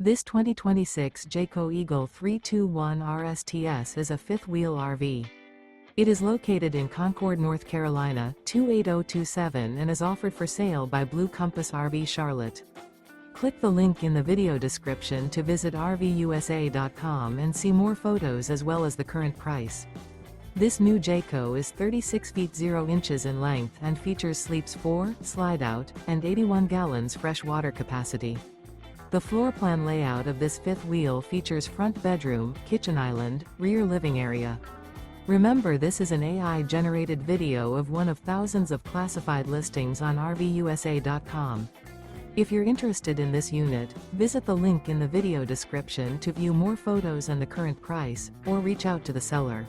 This 2026 Jayco Eagle 321 RSTS is a fifth-wheel RV. It is located in Concord, North Carolina, 28027 and is offered for sale by Blue Compass RV Charlotte. Click the link in the video description to visit RVUSA.com and see more photos as well as the current price. This new Jayco is 36 feet 0 inches in length and features sleeps 4, slide-out, and 81 gallons fresh water capacity. The floor plan layout of this fifth wheel features front bedroom, kitchen island, rear living area. Remember, this is an AI-generated video of one of thousands of classified listings on RVUSA.com. If you're interested in this unit, visit the link in the video description to view more photos and the current price, or reach out to the seller.